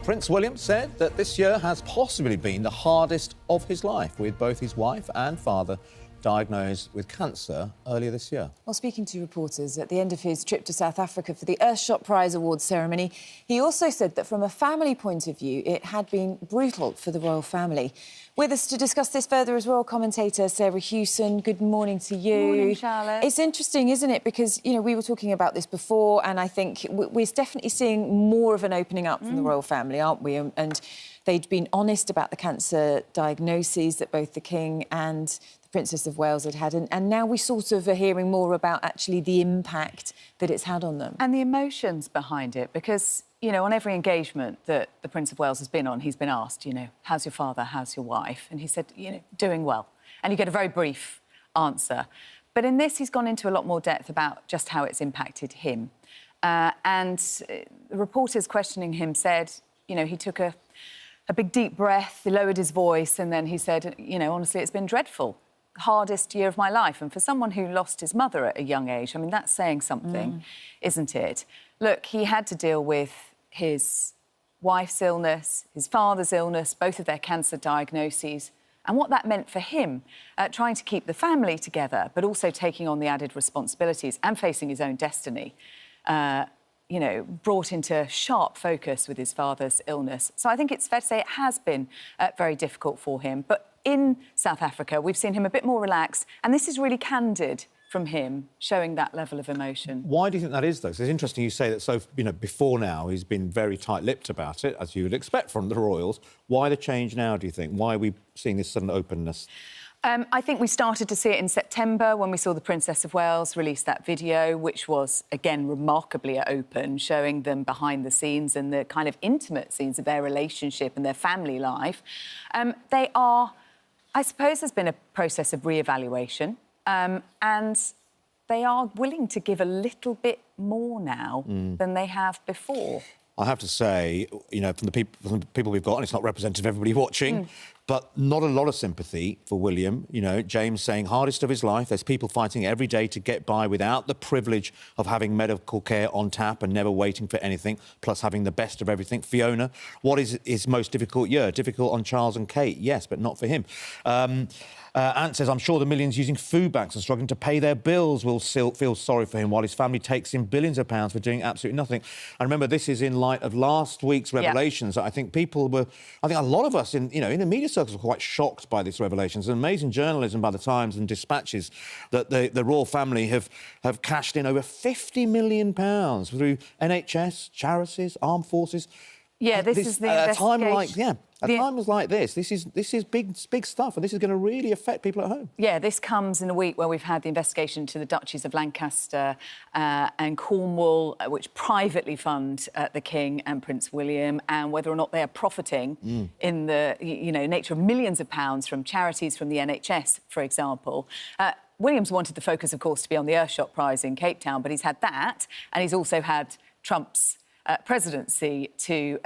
Prince William said that this year has possibly been the hardest of his life, with both his wife and father diagnosed with cancer earlier this year. Well, speaking to reporters at the end of his trip to South Africa for the Earthshot Prize Awards ceremony, he also said that from a family point of view, it had been brutal for the royal family. With us to discuss this further is royal commentator Sarah Hewson. Good morning to you. Morning, Charlotte. It's interesting, isn't it? Because, you know, we were talking about this before, and I think we're definitely seeing more of an opening up from the royal family, aren't we? And they'd been honest about the cancer diagnoses that both the King and the Princess of Wales had had, and now we sort of are hearing more about actually the impact that it's had on them. And the emotions behind it, because, you know, on every engagement that the Prince of Wales has been on, he's been asked, you know, how's your father, how's your wife? And he said, you know, doing well. And you get a very brief answer. But in this, he's gone into a lot more depth about just how it's impacted him. And the reporters questioning him said, you know, he took a big, deep breath, he lowered his voice, and then he said, you know, honestly, it's been dreadful. Hardest year of my life. And for someone who lost his mother at a young age, I mean, that's saying something, isn't it? Look, he had to deal with his wife's illness, his father's illness, both of their cancer diagnoses, and what that meant for him, trying to keep the family together, but also taking on the added responsibilities and facing his own destiny, you know, brought into sharp focus with his father's illness. So I think it's fair to say it has been very difficult for him. But in South Africa, we've seen him a bit more relaxed, and this is really candid from him, showing that level of emotion. Why do you think that is, though? 'Cause it's interesting you say that, so, you know, before now he's been very tight-lipped about it, as you would expect from the royals. Why the change now, do you think? Why are we seeing this sudden openness? I think we started to see it in September when we saw the Princess of Wales release that video, which was, again, remarkably open, showing them behind the scenes and the kind of intimate scenes of their relationship and their family life. They are, I suppose there's been a process of re-evaluation, and they are willing to give a little bit more now than they have before. I have to say, you know, from the people we've got, and it's not representative of everybody watching, but not a lot of sympathy for William. You know, James saying hardest of his life. There's people fighting every day to get by without the privilege of having medical care on tap and never waiting for anything, plus having the best of everything. Fiona, what is his most difficult year? Difficult on Charles and Kate, yes, but not for him. Ant says, I'm sure the millions using food banks and struggling to pay their bills will still feel sorry for him while his family takes in billions of pounds for doing absolutely nothing. And remember, this is in light of last week's revelations. I think people were, I think a lot of us in the media circles were quite shocked by this revelation. It's amazing journalism by the Times and Dispatches that the royal family have cashed in over £50 million through NHS, charities, armed forces. Yeah, this is the investigation. At times like this is big stuff, and this is going to really affect people at home. Yeah, this comes in a week where we've had the investigation to the Duchies of Lancaster and Cornwall, which privately fund the King and Prince William, and whether or not they are profiting in the nature of millions of pounds from charities, from the NHS, for example. William's wanted the focus, of course, to be on the Earthshot Prize in Cape Town, but he's had that, and he's also had Trump's presidency to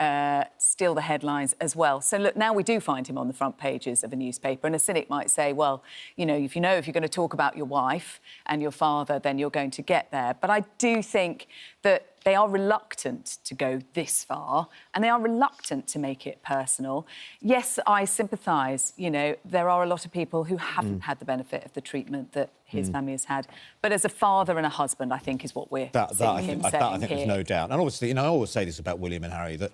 steal the headlines as well. So, look, now we do find him on the front pages of a newspaper, and a cynic might say, well, if you're going to talk about your wife and your father, then you're going to get there. But I do think that they are reluctant to go this far, and they are reluctant to make it personal. Yes, I sympathise, there are a lot of people who haven't had the benefit of the treatment that his family has had. But as a father and a husband, I think is what we're seeing him saying I think here. There's no doubt. And obviously, I always say this about William and Harry, that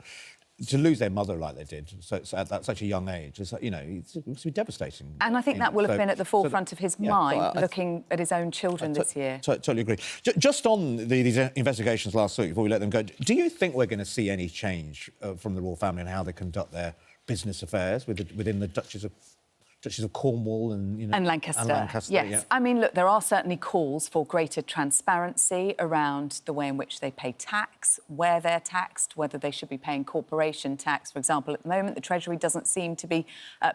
to lose their mother like they did at such a young age, it's devastating. And I think that will have been at the forefront of his mind, looking at his own children this year. Totally agree. Just on these investigations last week, before we let them go, do you think we're going to see any change from the royal family and how they conduct their business affairs within the Duchies of Cornwall and Lancaster? Yes. Yeah. I mean, look, there are certainly calls for greater transparency around the way in which they pay tax, where they're taxed, whether they should be paying corporation tax, for example. At the moment, the Treasury doesn't seem to be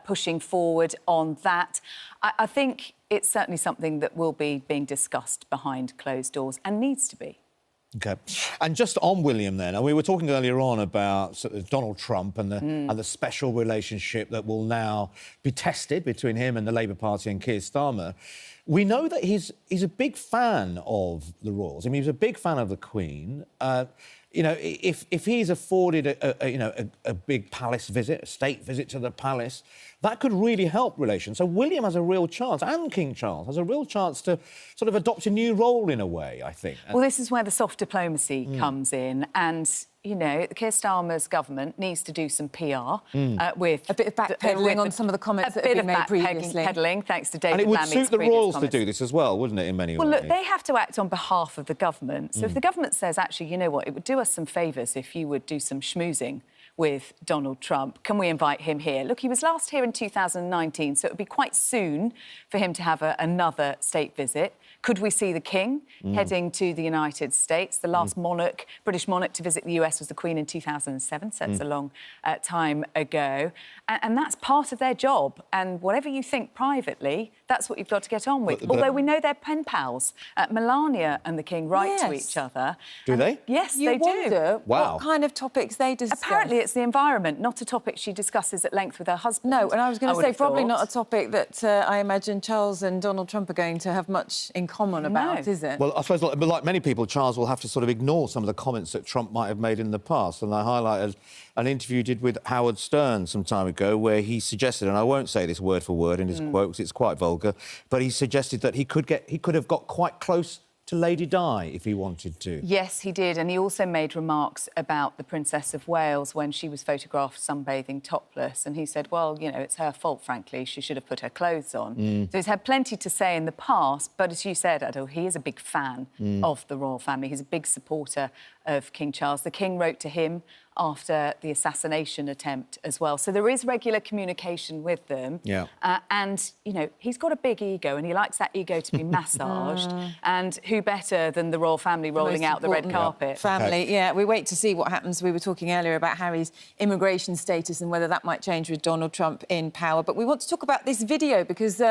pushing forward on that. I think it's certainly something that will be being discussed behind closed doors and needs to be. OK. And just on William then, and we were talking earlier on about sort of Donald Trump and the special relationship that will now be tested between him and the Labour Party and Keir Starmer. We know that he's a big fan of the royals. I mean, he was a big fan of the Queen. you know, if he's afforded a big palace visit, a state visit to the palace, that could really help relations. So William has a real chance, and King Charles has a real chance to sort of adopt a new role in a way, I think. Well, this is where the soft diplomacy comes in, and you know, Keir Starmer's government needs to do some PR with a bit of backpedalling on some of the comments that have been made previously. Backpedaling, thanks to David And it would Lammy's suit the royals comments. to do this as well, wouldn't it, in many ways? Well, look, they have to act on behalf of the government. So if the government says, actually, you know what, it would do us some favours if you would do some schmoozing with Donald Trump. Can we invite him here? Look, he was last here in 2019, so it would be quite soon for him to have another state visit. Could we see the King heading to the United States? The last monarch, British monarch, to visit the US was the Queen in 2007, so it's a long time ago. And that's part of their job. And whatever you think privately, that's what you've got to get on with. Although we know they're pen pals. Melania and the King write to each other. Do they? Yes, You they wonder do. what kind of topics they discuss. Apparently it's the environment, not a topic she discusses at length with her husband. No, and I was going to say probably thought. not a topic that I imagine Charles and Donald Trump are going to have much in common about, is it? Well, I suppose, like many people, Charles will have to sort of ignore some of the comments that Trump might have made in the past. And I highlighted an interview he did with Howard Stern some time ago where he suggested, and I won't say this word for word in his quote because it's quite vulgar, but he suggested that he could have got quite close to Lady Di if he wanted to. Yes, he did. And he also made remarks about the Princess of Wales when she was photographed sunbathing topless. And he said, well, you know, it's her fault, frankly. She should have put her clothes on. So he's had plenty to say in the past. But as you said, Adil, he is a big fan of the royal family. He's a big supporter of King Charles. The King wrote to him after the assassination attempt as well. So there is regular communication with them. Yeah. And, you know, he's got a big ego and he likes that ego to be massaged. And who better than the royal family rolling out the red carpet? Family, yeah. We wait to see what happens. We were talking earlier about Harry's immigration status and whether that might change with Donald Trump in power. But we want to talk about this video because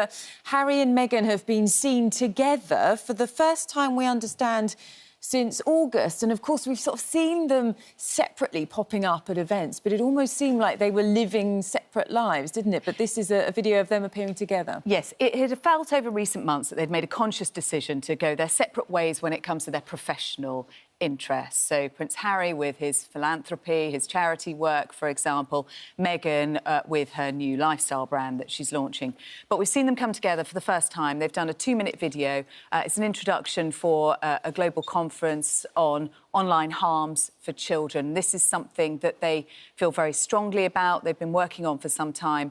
Harry and Meghan have been seen together for the first time, we understand, since August. And, of course, we've sort of seen them separately popping up at events, but it almost seemed like they were living separate lives, didn't it? But this is a video of them appearing together. Yes, it had felt over recent months that they'd made a conscious decision to go their separate ways when it comes to their professional interests. So Prince Harry with his philanthropy, his charity work, for example, Meghan with her new lifestyle brand that she's launching. But we've seen them come together for the first time. They've done a 2-minute video. It's an introduction for a global conference on online harms for children. This is something that they feel very strongly about. They've been working on for some time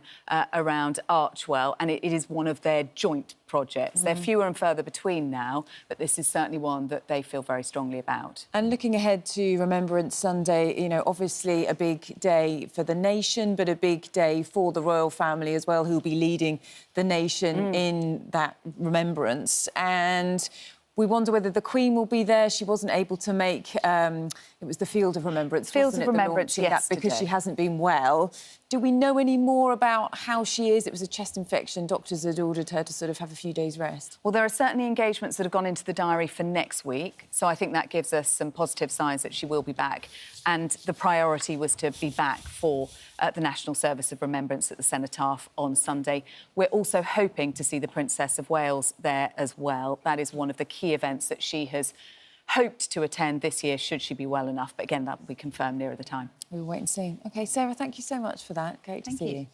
around Archwell, and it is one of their joint projects. They're fewer and further between now, but this is certainly one that they feel very strongly about. And looking ahead to Remembrance Sunday, you know, obviously a big day for the nation, but a big day for the royal family as well, who'll be leading the nation in that remembrance. And we wonder whether the Queen will be there. She wasn't able to make... it was the Field of Remembrance, Fields of Remembrance yesterday. Because she hasn't been well. Do we know any more about how she is? It was a chest infection. Doctors had ordered her to sort of have a few days' rest. Well, there are certainly engagements that have gone into the diary for next week, so I think that gives us some positive signs that she will be back. And the priority was to be back for the National Service of Remembrance at the Cenotaph on Sunday. We're also hoping to see the Princess of Wales there as well. That is one of the key events that she has hoped to attend this year, should she be well enough. But again, that will be confirmed nearer the time. We'll wait and see. OK, Sarah, thank you so much for that. Great to see you.